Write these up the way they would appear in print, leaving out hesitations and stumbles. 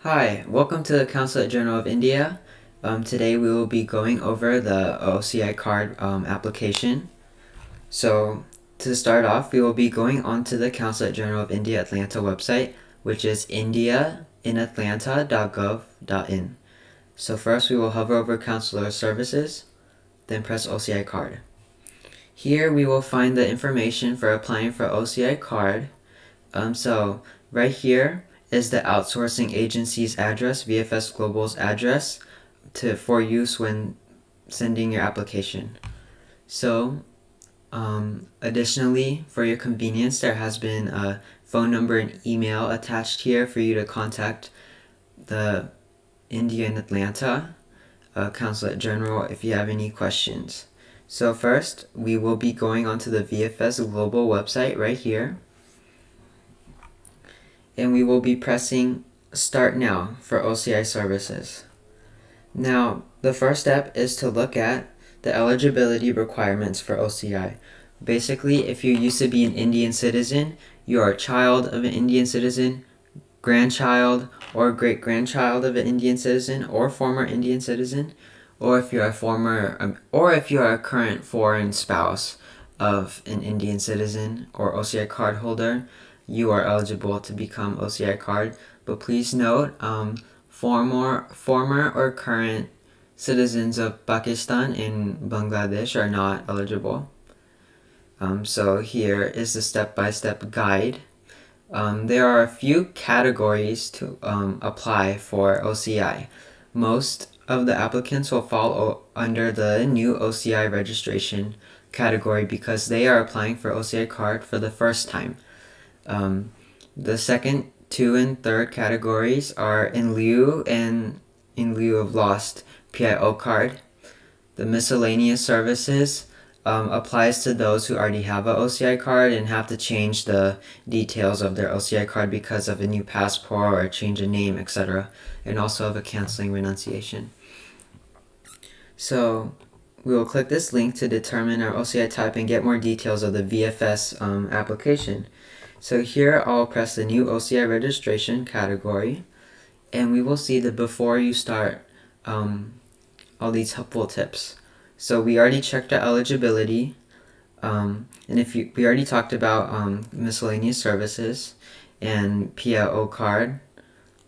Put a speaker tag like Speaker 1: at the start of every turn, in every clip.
Speaker 1: Hi, welcome to the Consulate General of India. Today we will be going over the OCI card application. So to start off, we will be going onto the Consulate General of India Atlanta website, which is indiainatlanta.gov.in. So first we will hover over Consular Services, then press OCI card. Here we will find the information for applying for OCI card. So right here is the outsourcing agency's address, VFS Global's address, for use when sending your application. So additionally, for your convenience, there has been a phone number and email attached here for you to contact the India in Atlanta Consulate General if you have any questions. So first, we will be going onto the VFS Global website right here. And we will be pressing Start Now for OCI services. Now, the first step is to look at the eligibility requirements for OCI. Basically, if you used to be an Indian citizen, you are a child of an Indian citizen, grandchild or great-grandchild of an Indian citizen or former Indian citizen, or if you're a current foreign spouse of an Indian citizen or OCI card holder, you are eligible to become OCI card. But please note, former or current citizens of Pakistan and Bangladesh are not eligible. So here is the step-by-step guide. There are a few categories to apply for OCI. Most of the applicants will fall under the new OCI registration category because they are applying for OCI card for the first time. The second, two, and third categories are in lieu of lost PIO card. The miscellaneous services applies to those who already have an OCI card and have to change the details of their OCI card because of a new passport or a change of name, etc., and also of a canceling renunciation. So we will click this link to determine our OCI type and get more details of the VFS application. So here I'll press the new OCI registration category, and we will see that before you start all these helpful tips. So we already checked our eligibility, and we already talked about miscellaneous services and PIO card,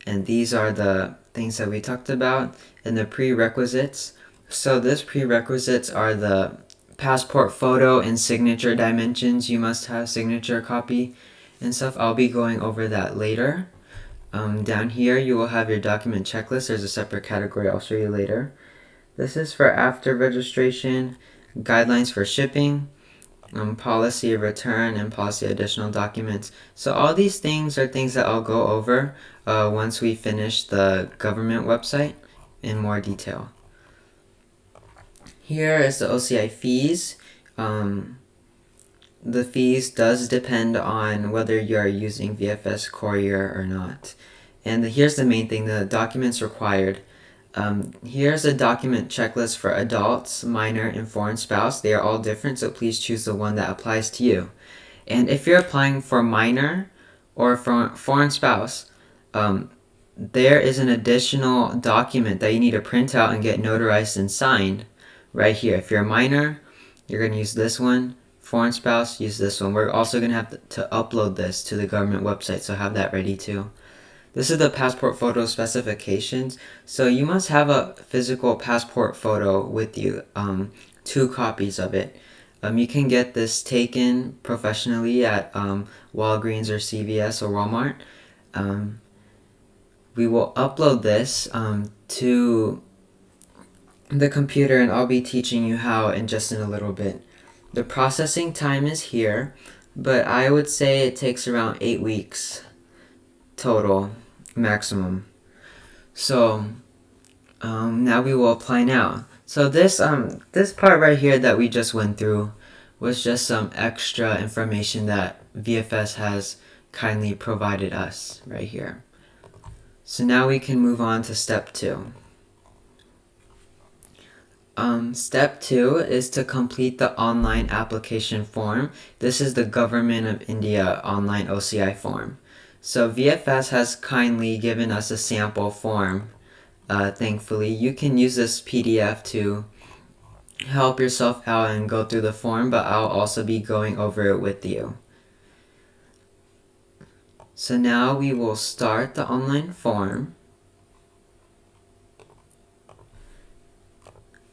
Speaker 1: and these are the things that we talked about, and the prerequisites. So these prerequisites are the passport photo and signature dimensions. You must have signature copy and stuff. I'll be going over that later. Down here you will have your document checklist. There's a separate category I'll show you later. This is for after registration, guidelines for shipping, policy of return, and policy additional documents. So all these things are things that I'll go over once we finish the government website in more detail. Here is the OCI fees. The fees does depend on whether you are using VFS Courier or not. And here's the main thing, the documents required. Here's a document checklist for adults, minor, and foreign spouse. They are all different, so please choose the one that applies to you. And if you're applying for minor or for foreign spouse, there is an additional document that you need to print out and get notarized and signed right here. If you're a minor, you're going to use this one. Foreign spouse, use this one. We're also going to have to upload this to the government website, so have that ready too. This is the passport photo specifications. So you must have a physical passport photo with you, 2 copies of it. You can get this taken professionally at Walgreens or CVS or Walmart. We will upload this to the computer, and I'll be teaching you how in just in a little bit. The processing time is here, but I would say it takes around 8 weeks total, maximum. So now we will apply now. So this part right here that we just went through was just some extra information that VFS has kindly provided us right here. So now we can move on to step 2. Step 2 is to complete the online application form. This is the Government of India online OCI form. So VFS has kindly given us a sample form. Thankfully, you can use this PDF to help yourself out and go through the form, but I'll also be going over it with you. So now we will start the online form.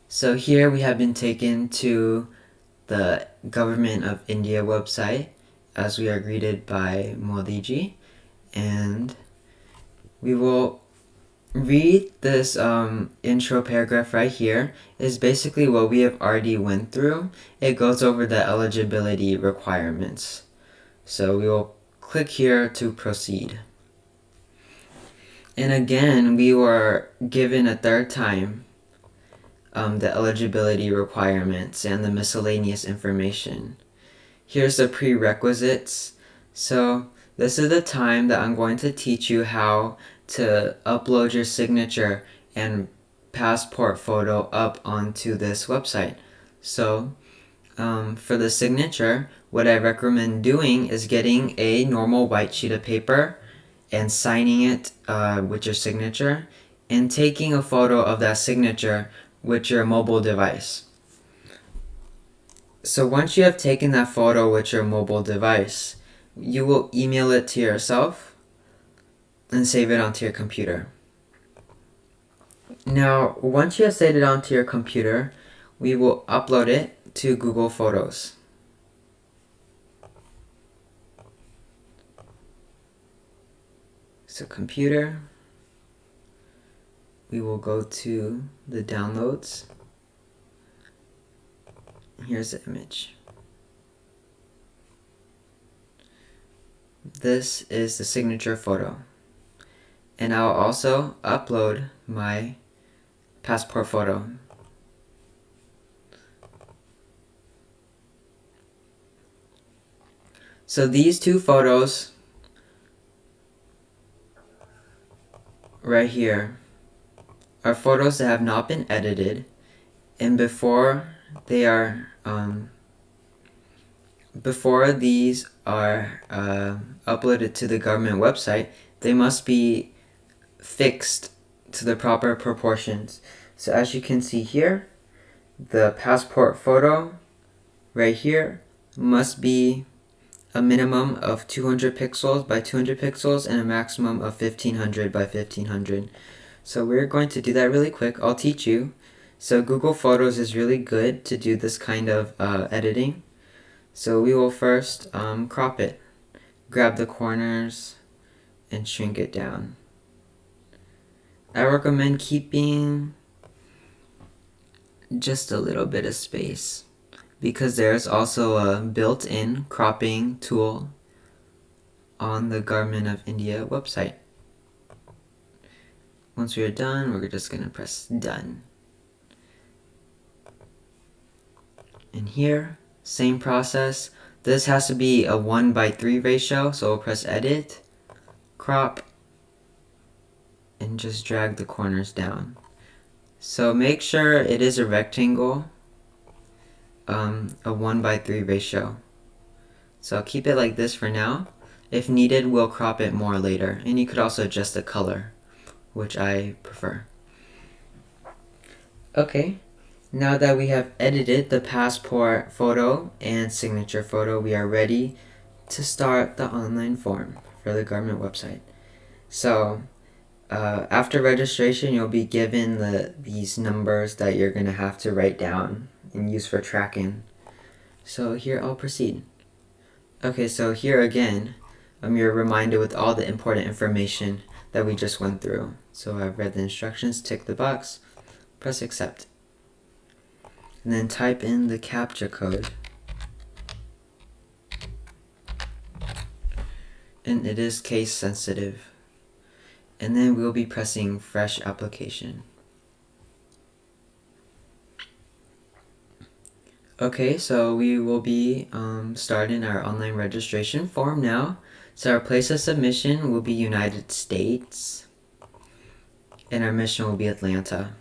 Speaker 1: So here we have been taken to the Government of India website as we are greeted by Modi ji, and we will read this intro paragraph right here. Is basically what we have already went through. It goes over the eligibility requirements. So we will click here to proceed. And again, we were given a third time the eligibility requirements and the miscellaneous information. Here's the prerequisites. So this is the time that I'm going to teach you how to upload your signature and passport photo up onto this website. So for the signature, what I recommend doing is getting a normal white sheet of paper and signing it with your signature and taking a photo of that signature with your mobile device. So once you have taken that photo with your mobile device, you will email it to yourself and save it onto your computer. Now, once you have saved it onto your computer, we will upload it to Google Photos. So computer, we will go to the downloads. Here's the image. This is the signature photo. And I'll also upload my passport photo. So these two photos right here are photos that have not been edited, and before these are uploaded to the government website, they must be fixed to the proper proportions. So as you can see here, the passport photo right here must be a minimum of 200 pixels by 200 pixels and a maximum of 1500 by 1500. So we're going to do that really quick. I'll teach you. So Google Photos is really good to do this kind of editing. So we will first crop it. Grab the corners and shrink it down. I recommend keeping just a little bit of space because there's also a built-in cropping tool on the Government of India website. Once we are done, we're just going to press done. And here, same process. This has to be a 1:3 ratio, so we'll press edit, crop, and just drag the corners down. So make sure it is a rectangle, a 1:3 ratio. So I'll keep it like this for now. If needed, we'll crop it more later. And you could also adjust the color, which I prefer. Okay, now that we have edited the passport photo and signature photo, we are ready to start the online form for the government website. So after registration, you'll be given these numbers that you're going to have to write down and use for tracking. So here I'll proceed. Okay, so here again, you're reminded with all the important information that we just went through. So I've read the instructions, tick the box, press accept. And then type in the CAPTCHA code. And it is case sensitive. And then we'll be pressing fresh application. Okay, so we will be starting our online registration form now. So our place of submission will be United States, and our mission will be Atlanta.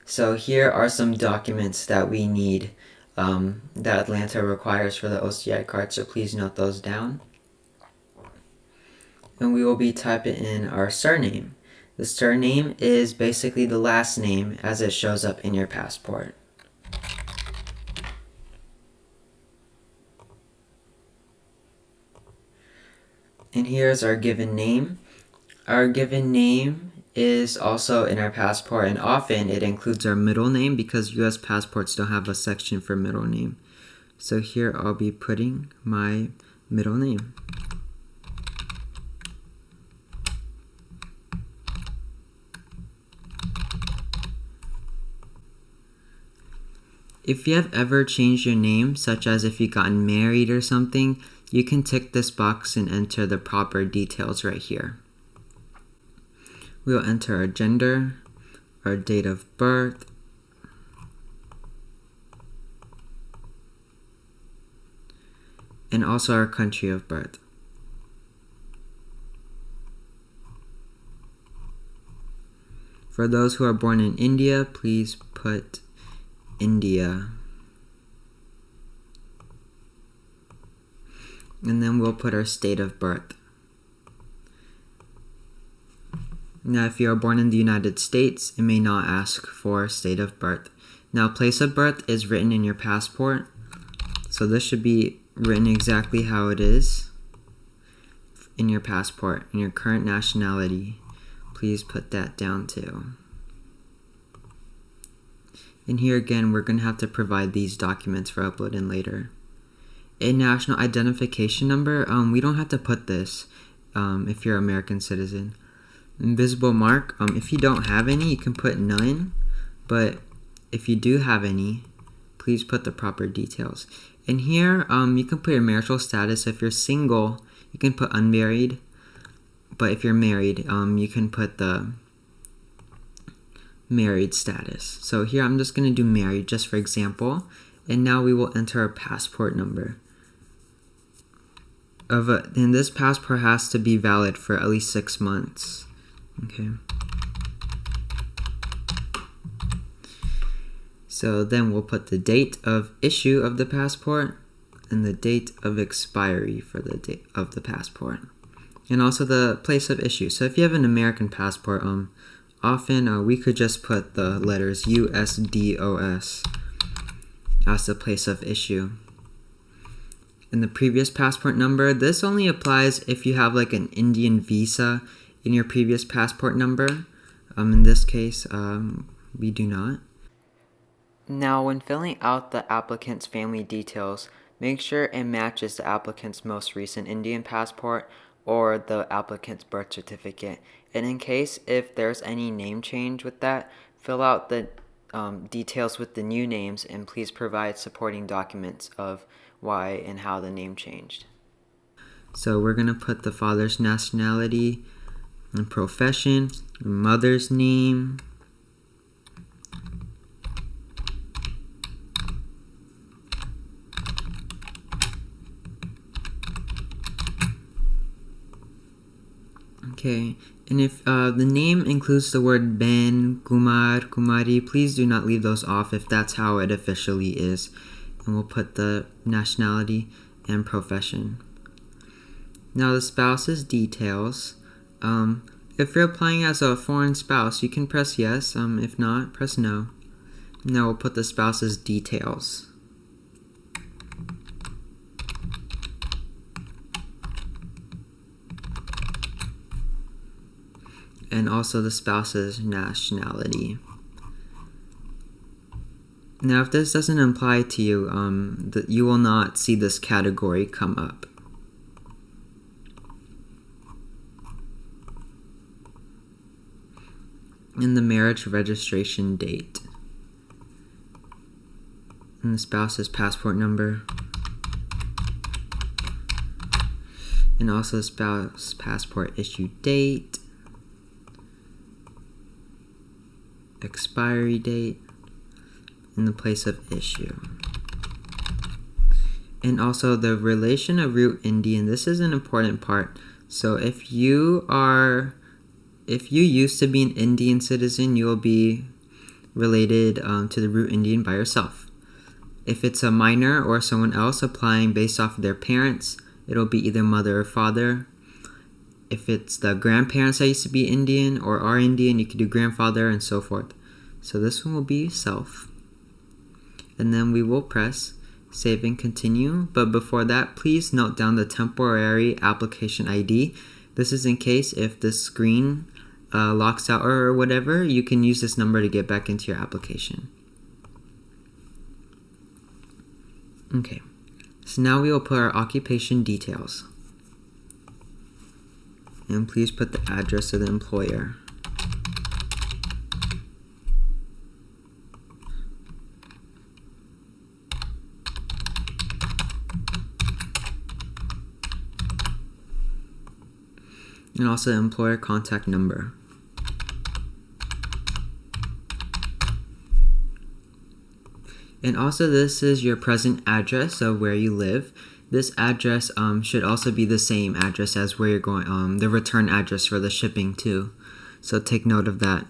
Speaker 1: So here are some documents that we need that Atlanta requires for the OCI card, so please note those down. and we will be typing in our surname. The surname is basically the last name as it shows up in your passport. And here's our given name. Our given name is also in our passport, and often it includes our middle name because US passports don't have a section for middle name. So here I'll be putting my middle name. If you have ever changed your name, such as if you've gotten married or something, you can tick this box and enter the proper details right here. We'll enter our gender, our date of birth, and also our country of birth. For those who are born in India, please put India. And then we'll put our state of birth. Now, if you are born in the United States, it may not ask for state of birth. Now, place of birth is written in your passport. So this should be written exactly how it is in your passport. And your current nationality, please put that down too. And here again, we're going to have to provide these documents for uploading later. A national identification number, we don't have to put this if you're an American citizen. Invisible mark, if you don't have any, you can put none. But if you do have any, please put the proper details. And here, you can put your marital status. If you're single, you can put unmarried. But if you're married, you can put the married status. So here I'm just going to do married just for example. And now we will enter our passport number. And this passport has to be valid for at least 6 months. Okay. So then we'll put the date of issue of the passport and the date of expiry for the date of the passport. And also the place of issue. So if you have an American passport, often we could just put the letters USDOS as the place of issue. And the previous passport number, this only applies if you have like an Indian visa in your previous passport number. In this case, we do not. Now, when filling out the applicant's family details, make sure it matches the applicant's most recent Indian passport or the applicant's birth certificate. And in case if there's any name change with that, fill out the details with the new names and please provide supporting documents of why and how the name changed. So we're going to put the father's nationality and profession, mother's name, okay, and if the name includes the word Ben, Kumar, Kumari, please do not leave those off if that's how it officially is. And we'll put the nationality and profession. Now the spouse's details. If you're applying as a foreign spouse, you can press yes. If not, press no. Now we'll put the spouse's details. And also the spouse's nationality. Now, if this doesn't apply to you, you will not see this category come up. And the marriage registration date. And the spouse's passport number. And also the spouse passport issue date. Expiry date. In the place of issue. And also the relation of root Indian. This is an important part. So if you used to be an Indian citizen, you will be related to the root Indian by yourself. If it's a minor or someone else applying based off of their parents, it'll be either mother or father. if it's the grandparents that used to be Indian or are Indian, you could do grandfather and so forth. So this one will be self. And then we will press save and continue. But before that, please note down the temporary application ID. This is in case if the screen locks out or whatever, you can use this number to get back into your application. Okay, so now we will put our occupation details. And please put the address of the employer. And also the employer contact number. And also this is your present address of where you live. This address should also be the same address as where you're going, the return address for the shipping too. So take note of that.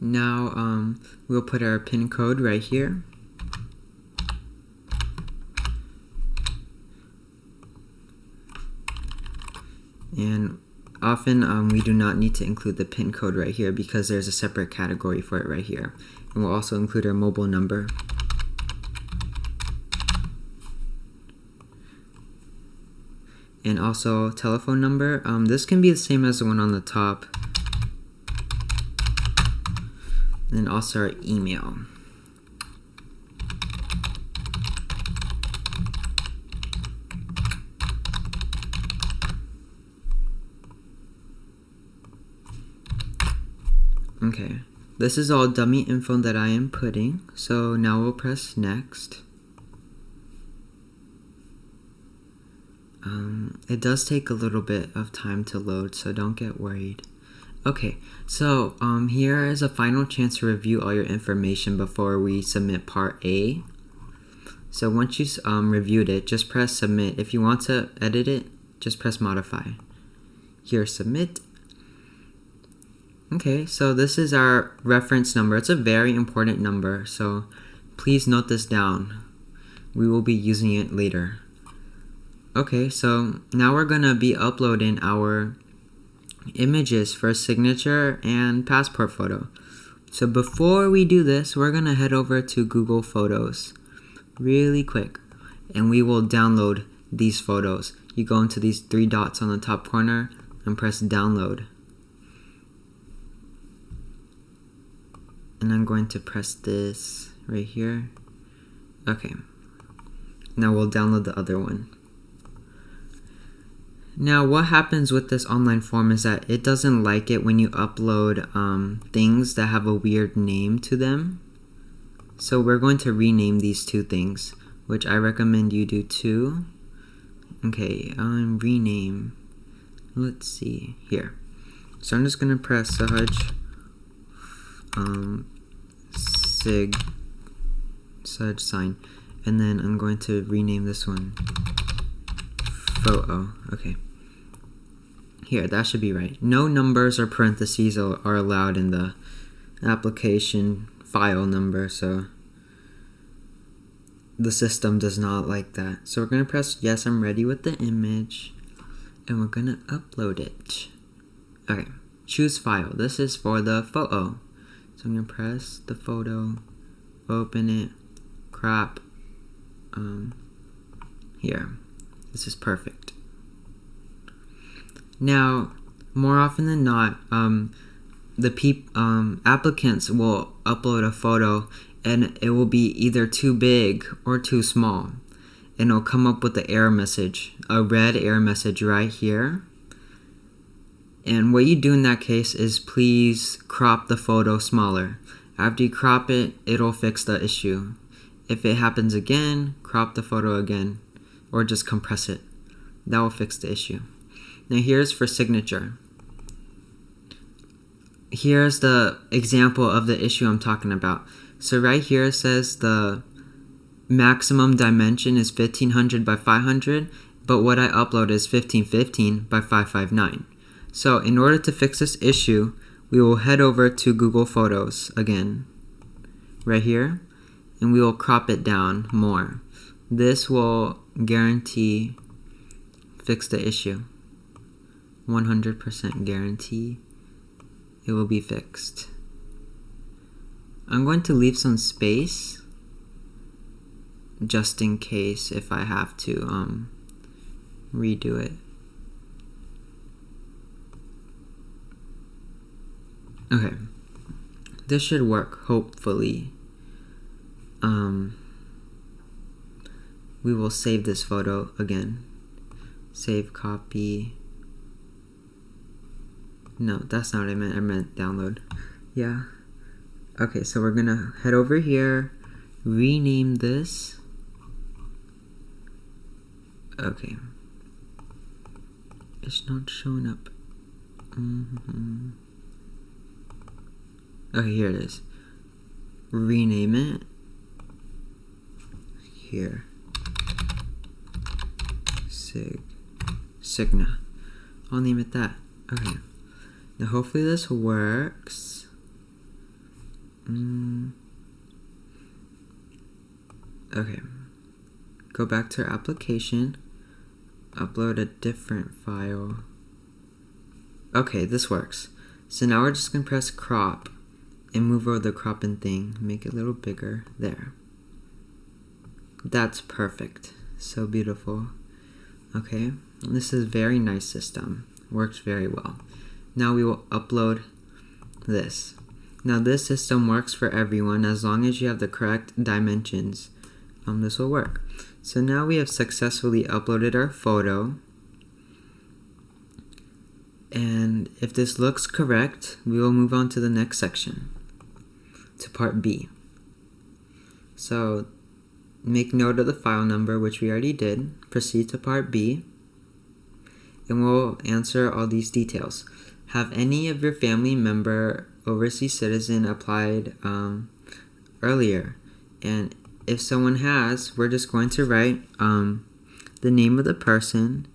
Speaker 1: Now we'll put our PIN code right here. And often we do not need to include the PIN code right here because there's a separate category for it right here. And we'll also include our mobile number. And also telephone number. This can be the same as the one on the top. And also our email. Okay, this is all dummy info that I am putting. So now we'll press next. It does take a little bit of time to load, so don't get worried. Okay, so here is a final chance to review all your information before we submit part A. So once you reviewed it, just press submit. If you want to edit it, just press modify. Here, submit. Okay, so this is our reference number. It's a very important number, so please note this down. We will be using it later. Okay, so now we're gonna be uploading our images for signature and passport photo. So before we do this, we're gonna head over to Google Photos really quick, and we will download these photos. You go into these three dots on the top corner and press download. And I'm going to press this right here. Okay, now we'll download the other one. Now what happens with this online form is that it doesn't like it when you upload things that have a weird name to them. So we're going to rename these two things, which I recommend you do too. Okay, rename. Let's see here. So I'm just gonna press Sahaj Sahaj sign, and then I'm going to rename this one photo. Okay. Here, that should be right. No numbers or parentheses are allowed in the application file number, so the system does not like that. So we're going to press yes, I'm ready with the image, and we're going to upload it. Okay, choose file. This is for the photo. So I'm going to press the photo, open it, crop, here. This is perfect. Now, more often than not, the applicants will upload a photo and it will be either too big or too small. And it'll come up with the error message, a red error message right here. And what you do in that case is please crop the photo smaller. After you crop it, it'll fix the issue. If it happens again, crop the photo again, or just compress it. That will fix the issue. Now here's for signature. Here's the example of the issue I'm talking about. So right here it says the maximum dimension is 1500 by 500, but what I upload is 1515 by 559. So in order to fix this issue, we will head over to Google Photos again, right here, and we will crop it down more. This will guarantee fix the issue. 100% guarantee it will be fixed. I'm going to leave some space just in case if I have to redo it. Okay, this should work, hopefully. We will save this photo again. Save copy. No, that's not what I meant. I meant download. Yeah. Okay, so we're gonna head over here, rename this. Okay. It's not showing up. Okay, here it is. Rename it. Here. Signa. I'll name it that. Okay. Now hopefully this works. Okay. Go back to our application. Upload a different file. Okay, this works. So now we're just gonna press crop and move over the cropping thing. Make it a little bigger. There. That's perfect. So beautiful. Okay. This is a very nice system. Works very well. Now we will upload this. Now this system works for everyone as long as you have the correct dimensions. This will work. So now we have successfully uploaded our photo. And if this looks correct, we will move on to the next section, to part B. So make note of the file number, which we already did. Proceed to part B. And we'll answer all these details. Have any of your family member, overseas citizen, applied earlier? And if someone has, we're just going to write the name of the person,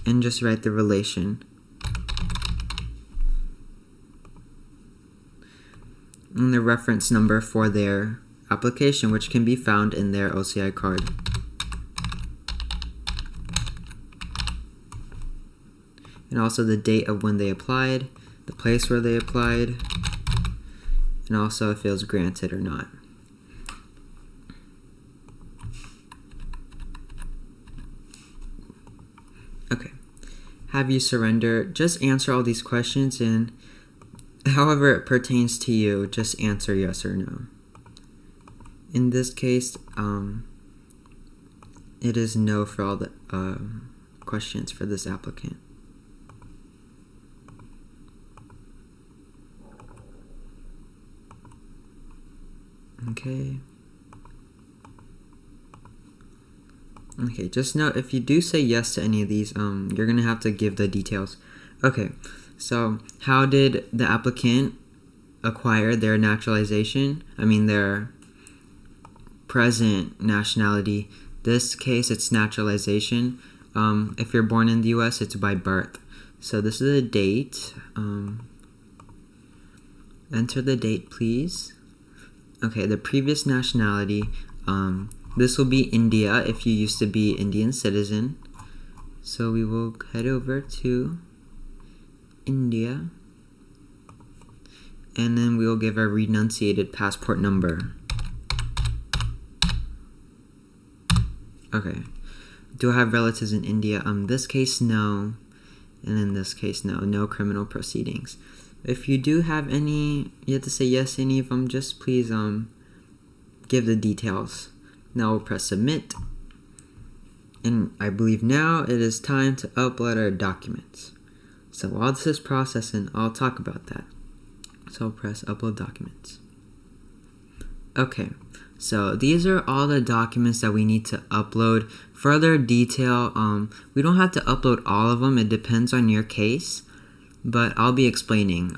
Speaker 1: and just write the relation. And the reference number for their application, which can be found in their OCI card. And also the date of when they applied, the place where they applied, and also if it was granted or not. Okay. Have you surrendered? Just answer all these questions, and however it pertains to you, just answer yes or no. In this case, it is no for all the questions for this applicant. Okay. Okay, just note if you do say yes to any of these, you're gonna have to give the details. Okay, so how did the applicant acquire their naturalization? I mean their present nationality. This case, it's naturalization. If you're born in the US, it's by birth. So this is a date. Enter the date, please. Okay, the previous nationality. This will be India if you used to be Indian citizen. So we will head over to India. And then we will give our renunciated passport number. Okay. Do I have relatives in India? This case, no. And in this case, no. No criminal proceedings. If you do have any, you have to say yes to any of them. Just please give the details. Now we'll press submit. And I believe now it is time to upload our documents. So while this is processing, I'll talk about that. So I'll press upload documents. Okay, so these are all the documents that we need to upload. Further detail, we don't have to upload all of them. It depends on your case. But I'll be explaining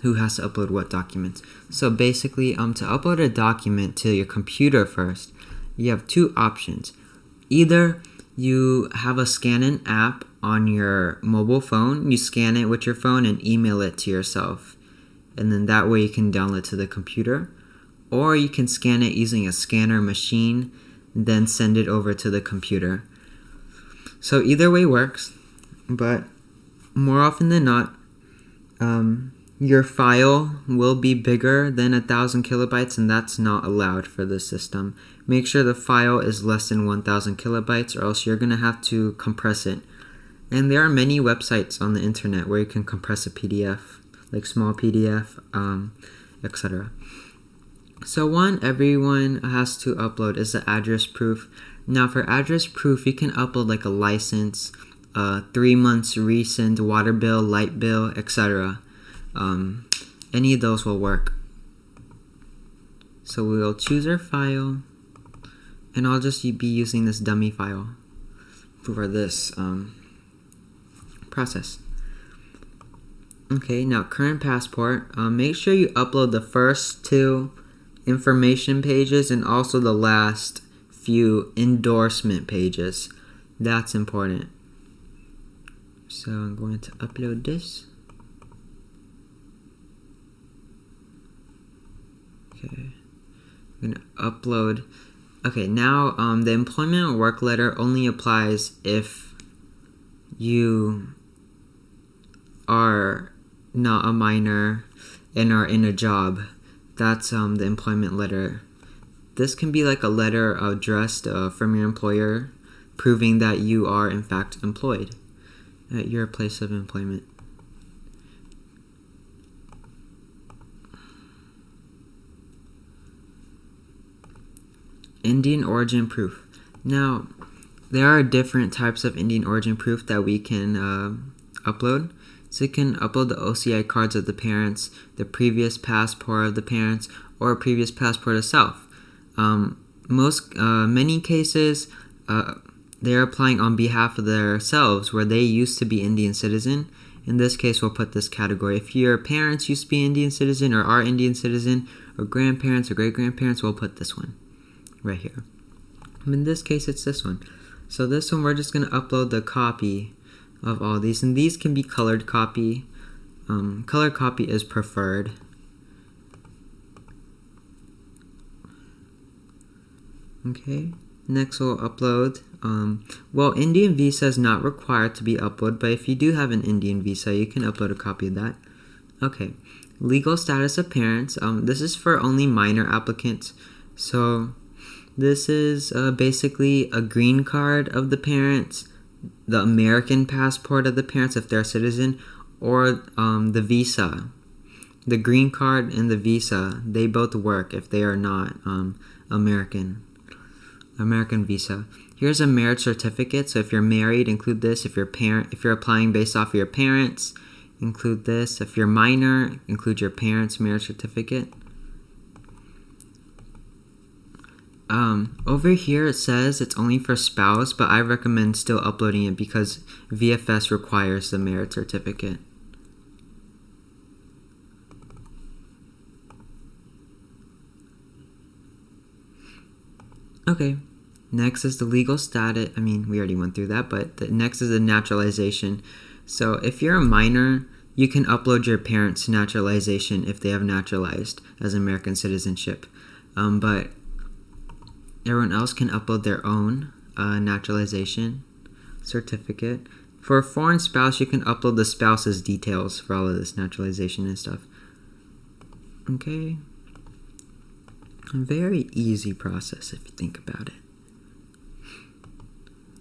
Speaker 1: who has to upload what documents. So basically, to upload a document to your computer first, you have two options. Either you have a scan-in app on your mobile phone, you scan it with your phone and email it to yourself. And then that way you can download it to the computer. Or you can scan it using a scanner machine, then send it over to the computer. So either way works, but more often than not, your file will be bigger than 1,000 kilobytes, and that's not allowed for this system. Make sure the file is less than 1,000 kilobytes, or else you're going to have to compress it. And there are many websites on the internet where you can compress a PDF, like small PDF, etc. So one everyone has to upload is the address proof. Now for address proof, you can upload like a license, 3 months recent water bill, light bill, etc. Any of those will work. So we'll choose our file, and I'll just be using this dummy file for this process. Okay, now current passport. Make sure you upload the first 2 information pages and also the last few endorsement pages. That's important. So I'm going to upload this. Okay, I'm going to upload. Okay, now the employment work letter only applies if you are not a minor and are in a job. That's the employment letter. This can be like a letter addressed from your employer proving that you are in fact employed at your place of employment. Indian origin proof. Now, there are different types of Indian origin proof that we can upload. So you can upload the OCI cards of the parents, the previous passport of the parents, or a previous passport itself. Many cases, they're applying on behalf of themselves where they used to be Indian citizen. In this case, we'll put this category. If your parents used to be Indian citizen or are Indian citizen, or grandparents or great-grandparents, we'll put this one right here. In this case, it's this one. So this one, we're just going to upload the copy of all these, and these can be colored copy. Color copy is preferred. Okay, next we'll upload. Well, Indian visa is not required to be uploaded, but if you do have an Indian visa, you can upload a copy of that. Okay, legal status of parents. This is for only minor applicants. So this is basically a green card of the parents, the American passport of the parents if they're a citizen, or the visa. The green card and the visa, they both work if they are not American visa. Here's a marriage certificate. So if you're married, include this. If you're applying based off of your parents, include this. If you're minor, include your parents' marriage certificate. Over here it says it's only for spouse, but I recommend still uploading it because VFS requires the marriage certificate. Okay, next is the legal status. I mean, we already went through that, but the next is the naturalization. So if you're a minor, you can upload your parents' naturalization if they have naturalized as American citizenship. But everyone else can upload their own naturalization certificate. For a foreign spouse, you can upload the spouse's details for all of this naturalization and stuff. Okay. A very easy process if you think about it.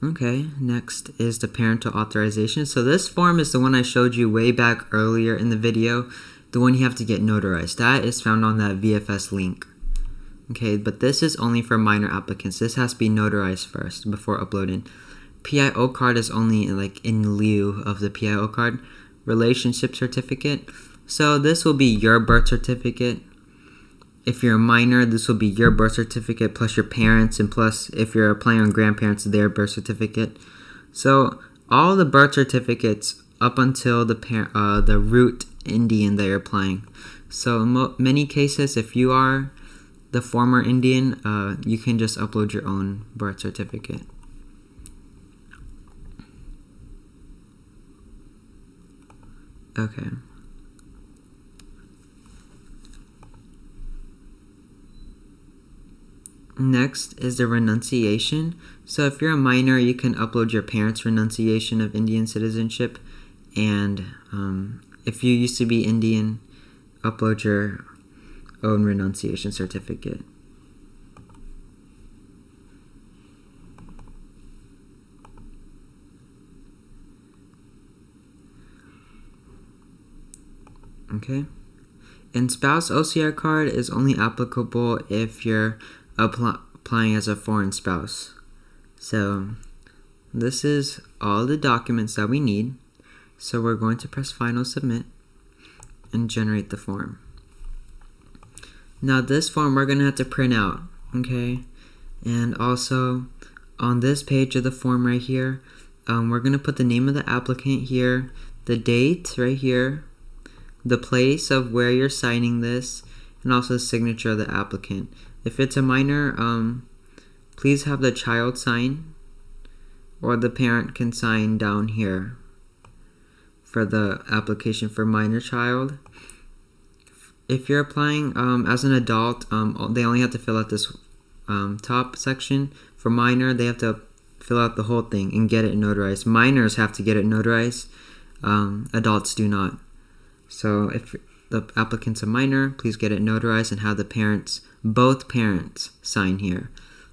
Speaker 1: Okay, next is the parental authorization. So this form is the one I showed you way back earlier in the video, the one you have to get notarized. That is found on that VFS link. Okay, but this is only for minor applicants. This has to be notarized first before uploading. PIO card is only like in lieu of the PIO card. Relationship certificate. So this will be your birth certificate. If you're a minor, this will be your birth certificate plus your parents, and plus if you're applying on grandparents, their birth certificate. So all the birth certificates up until the root Indian that you're applying. So in many cases, if you are the former Indian, you can just upload your own birth certificate. Okay. Next is the renunciation. So if you're a minor, you can upload your parents' renunciation of Indian citizenship, and if you used to be Indian, upload your own renunciation certificate. Okay. And spouse OCI card is only applicable if you're applying as a foreign spouse. So this is all the documents that we need. So we're going to press final submit and generate the form. Now this form we're going to have to print out, okay? And also on this page of the form right here, we're going to put the name of the applicant here, the date right here, the place of where you're signing this, and also the signature of the applicant. If it's a minor, please have the child sign, or the parent can sign down here for the application for minor child. If you're applying as an adult, they only have to fill out this top section. For minor, they have to fill out the whole thing and get it notarized. Minors have to get it notarized. Adults do not. So if the applicant's a minor, please get it notarized and have the parents, both parents, sign here.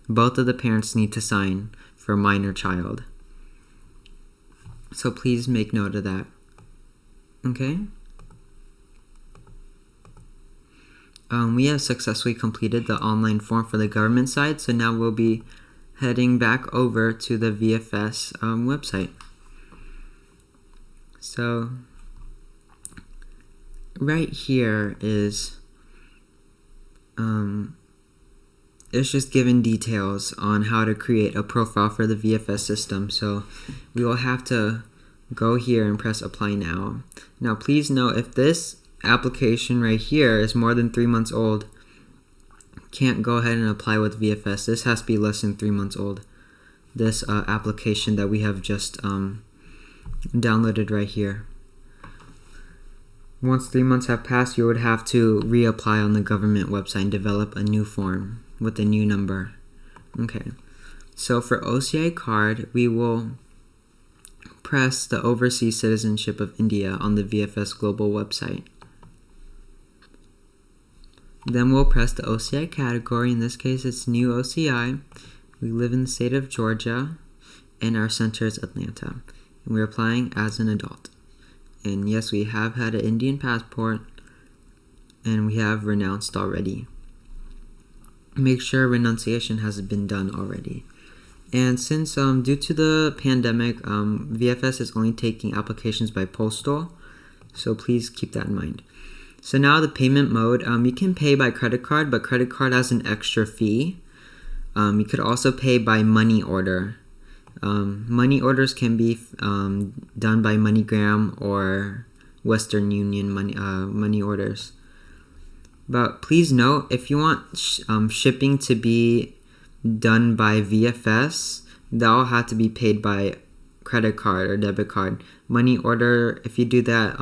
Speaker 1: Both of the parents need to sign for a minor child. So please make note of that. Okay? We have successfully completed the online form for the government side, so now we'll be heading back over to the VFS website. So right here is it's just given details on how to create a profile for the VFS system. So we will have to go here and press apply now. Now please note, if this application right here is more than 3 months old, can't go ahead and apply with VFS. This has to be less than 3 months old. This application that we have just downloaded right here. Once 3 months have passed, you would have to reapply on the government website and develop a new form with a new number. Okay, so for OCI card, we will press the overseas citizenship of India on the VFS global website. Then we'll press the OCI category. In this case, it's new OCI. We live in the state of Georgia, and our center is Atlanta. And we're applying as an adult. And yes, we have had an Indian passport, and we have renounced already. Make sure renunciation has been done already. And since due to the pandemic, VFS is only taking applications by postal, so please keep that in mind. So now the payment mode, you can pay by credit card, but credit card has an extra fee. You could also pay by money order. Money orders can be done by MoneyGram or Western Union money orders. But please note, if you want shipping to be done by VFS, that will have to be paid by credit card or debit card. Money order, if you do that,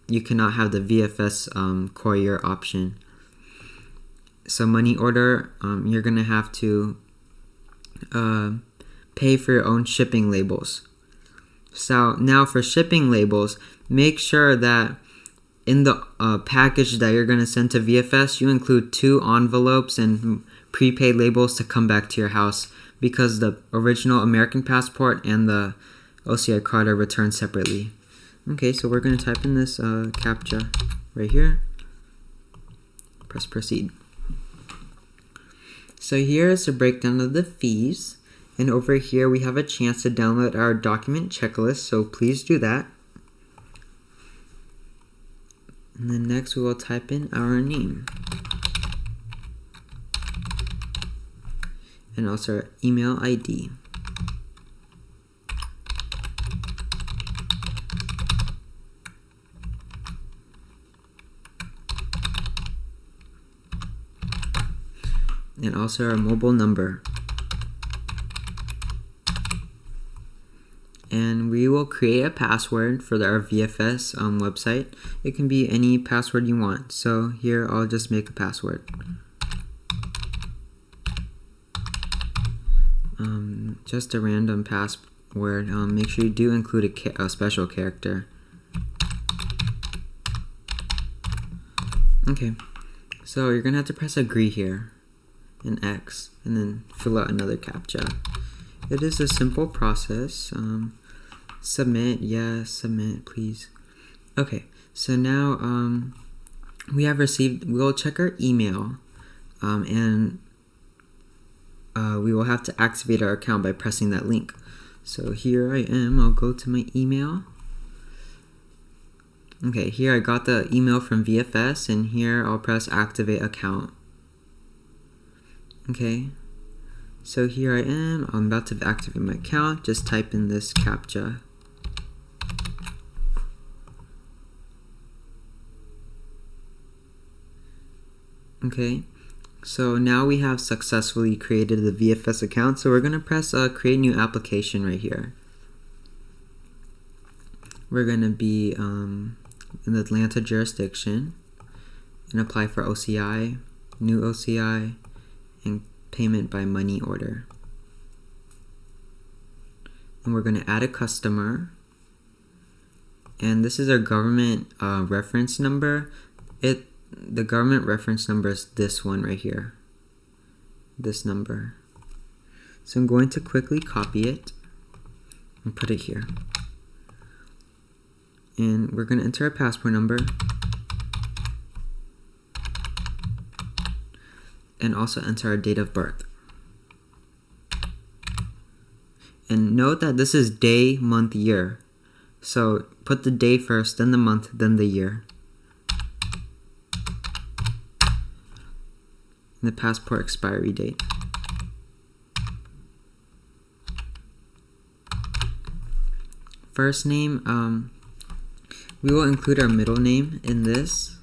Speaker 1: you cannot have the VFS courier option. So money order, you're going to have to pay for your own shipping labels. So now for shipping labels, make sure that in the package that you're going to send to VFS, you include 2 envelopes and prepaid labels to come back to your house, because the original American passport and the OCI card are returned separately. Okay, so we're going to type in this CAPTCHA right here. Press proceed. So here is a breakdown of the fees. And over here we have a chance to download our document checklist, so please do that. And then next we will type in our name. And also our email ID. and also our mobile number. And we will create a password for our VFS website. It can be any password you want. So here I'll just make a password. Just a random password. Make sure you do include a special character. Okay, so you're gonna have to press agree here, and X, and then fill out another CAPTCHA. It is a simple process. Submit, yes, submit, please. Okay, so now we have received, we'll check our email, and we will have to activate our account by pressing that link. So here I am, I'll go to my email. Okay, here I got the email from VFS, and here I'll press activate account. Okay, so here I am, I'm about to activate my account. Just type in this CAPTCHA. Okay, so now we have successfully created the VFS account, so we're going to press create new application right here. We're going to be in the Atlanta jurisdiction and apply for OCI, new OCI, and payment by money order. And we're going to add a customer, and this is our government reference number. The government reference number is this one right here, this number. So I'm going to quickly copy it and put it here. And we're going to enter our passport number and also enter our date of birth. And note that this is day, month, year. So put the day first, then the month, then the year. And the passport expiry date. First name, we will include our middle name in this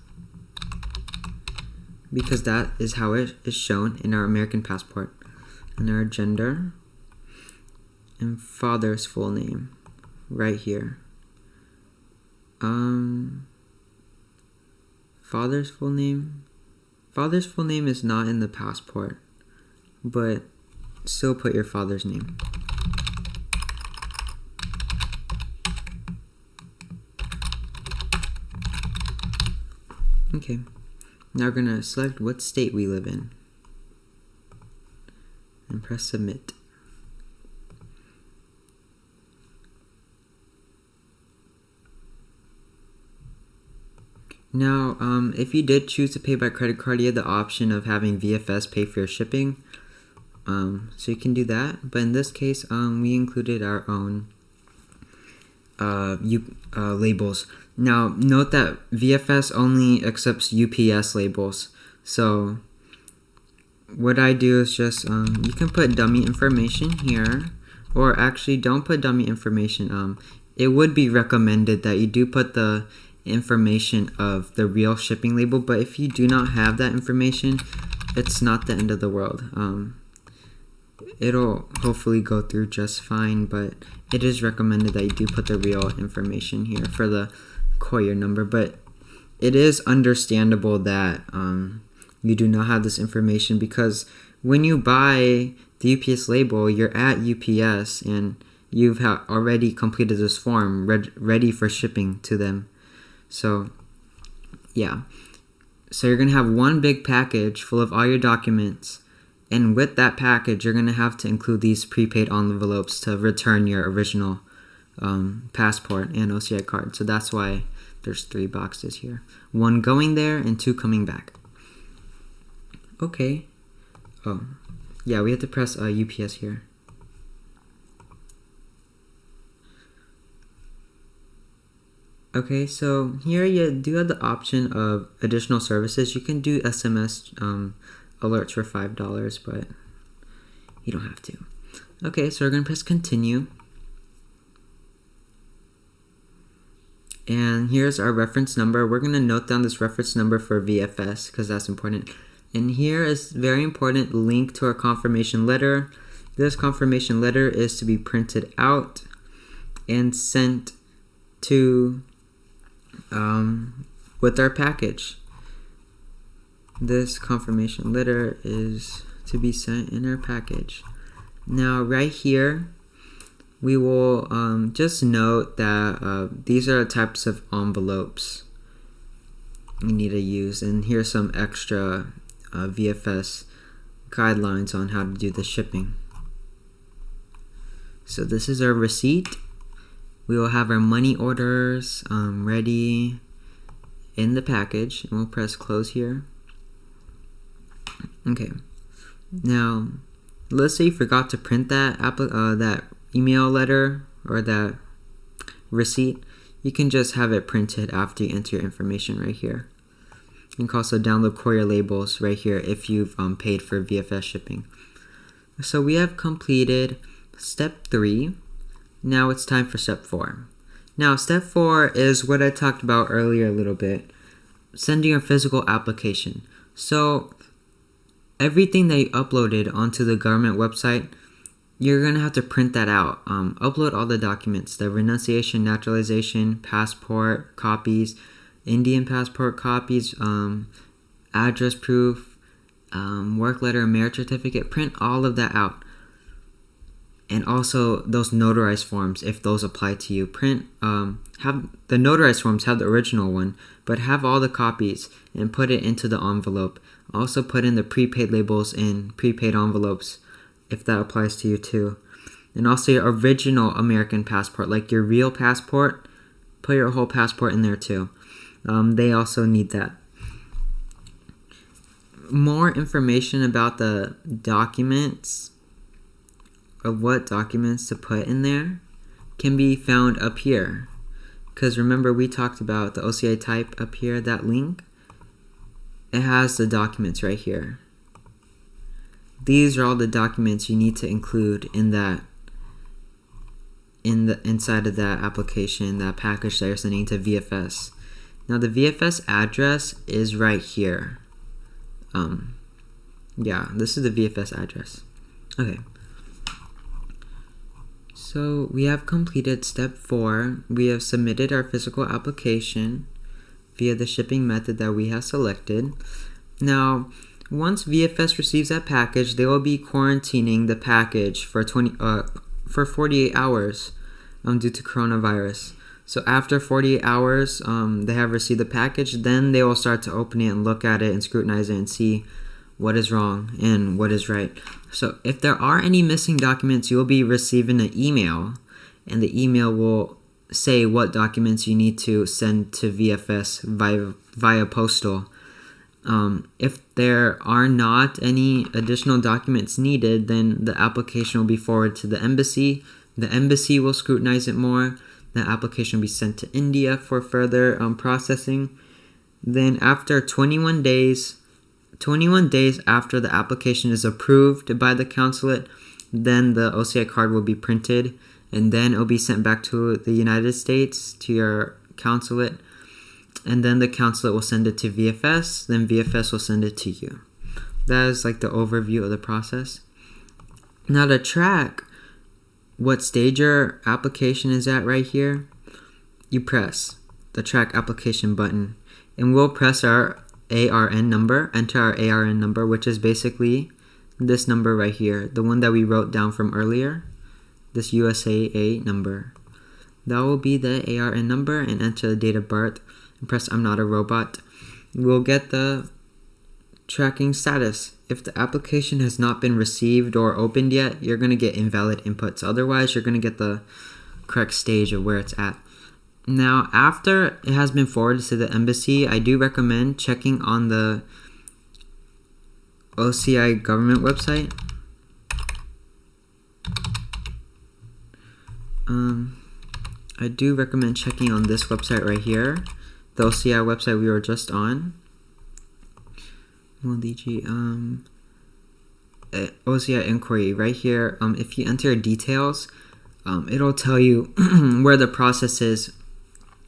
Speaker 1: because that is how it is shown in our American passport. And our gender and father's full name right here. Father's full name. Father's full name is not in the passport, but still put your father's name. Okay, now we're gonna select what state we live in and press submit. Now, if you did choose to pay by credit card, you have the option of having VFS pay for your shipping. So you can do that. But in this case, we included our own labels. Now, note that VFS only accepts UPS labels. So what I do is just, you can put dummy information here. Or actually, don't put dummy information. It would be recommended that you do put the information of the real shipping label, but if you do not have that information, it's not the end of the world. It'll hopefully go through just fine, but it is recommended that you do put the real information here for the courier number. But it is understandable that you do not have this information, because when you buy the UPS label, you're at UPS and you've already completed this form ready for shipping to them. So, yeah. So you're going to have one big package full of all your documents. And with that package, you're going to have to include these prepaid envelopes to return your original passport and OCI card. So that's why there's 3 boxes here. 1 going there and 2 coming back. Okay. Oh, yeah, we have to press UPS here. Okay, so here you do have the option of additional services. You can do SMS alerts for $5, but you don't have to. Okay, so we're going to press continue. And here's our reference number. We're going to note down this reference number for VFS because that's important. And here is very important link to our confirmation letter. This confirmation letter is to be printed out and sent to with our package. This confirmation letter is to be sent in our package. Now right here, we will just note that these are the types of envelopes you need to use, and here's some extra VFS guidelines on how to do the shipping. So this is our receipt. We will have our money orders ready in the package, and we'll press close here. Okay, now let's say you forgot to print that email letter or that receipt. You can just have it printed after you enter your information right here. You can also download courier labels right here if you've paid for VFS shipping. So we have completed step 3. Now it's time for step 4. Now step 4 is what I talked about earlier a little bit, sending your physical application. So everything that you uploaded onto the government website, you're going to have to print that out. Upload all the documents, the renunciation, naturalization, passport copies, Indian passport copies, address proof, work letter, marriage certificate. Print all of that out. And also those notarized forms, if those apply to you. Have the notarized forms, have the original one, but have all the copies and put it into the envelope. Also put in the prepaid labels in prepaid envelopes, if that applies to you too. And also your original American passport, like your real passport, put your whole passport in there too. They also need that. More information about the documents, of what documents to put in there, can be found up here. Because remember, we talked about the OCI type up here, that link. It has the documents right here. These are all the documents you need to include in that, inside of that application, that package that you're sending to VFS. Now the VFS address is right here. Yeah, this is the VFS address. Okay. So we have completed step 4. We have submitted our physical application via the shipping method that we have selected. Now, once VFS receives that package, they will be quarantining the package for 48 hours due to coronavirus. So after 48 hours, they have received the package, then they will start to open it and look at it and scrutinize it and see what is wrong and what is right. So if there are any missing documents, you will be receiving an email, and the email will say what documents you need to send to VFS via postal. If there are not any additional documents needed, then the application will be forwarded to the embassy. The embassy will scrutinize it more. The application will be sent to India for further processing. Then after 21 days after the application is approved by the consulate, then the OCI card will be printed, and then it will be sent back to the United States, to your consulate, and then the consulate will send it to VFS, then VFS will send it to you. That is like the overview of the process. Now to track what stage your application is at right here, you press the track application button, and we'll press our ARN number, enter our ARN number, which is basically this number right here, the one that we wrote down from earlier, this USAA number. That will be the ARN number, and enter the date of birth, and press I'm not a robot. We'll get the tracking status. If the application has not been received or opened yet, you're going to get invalid inputs. Otherwise, you're going to get the correct stage of where it's at. Now, after it has been forwarded to the embassy, I do recommend checking on the OCI government website. I do recommend checking on this website right here, the OCI website we were just on. OCI inquiry right here. If you enter details, it'll tell you where the process is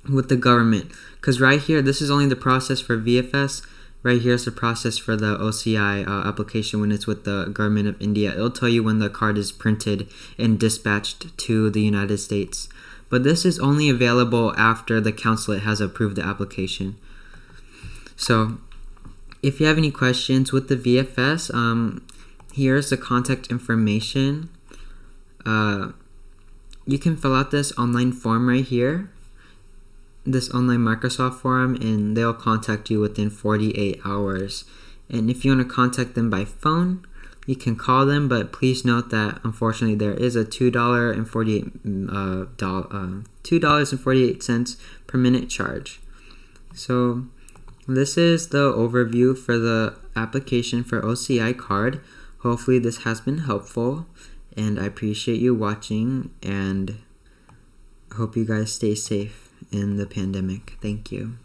Speaker 1: with the government. Because right here, this is only the process for VFS. right here's the process for the OCI application when it's with the government of India. It'll tell you when the card is printed and dispatched to the United States. But this is only available after the consulate has approved the application. So if you have any questions with the VFS, here's the contact information. You can fill out this online form right here, this online Microsoft form, and they'll contact you within 48 hours. And if you want to contact them by phone, you can call them, but please note that unfortunately there is a $2.48 per minute charge. So this is the overview for the application for OCI card. Hopefully this has been helpful, and I appreciate you watching, and hope you guys stay safe in the pandemic. Thank you.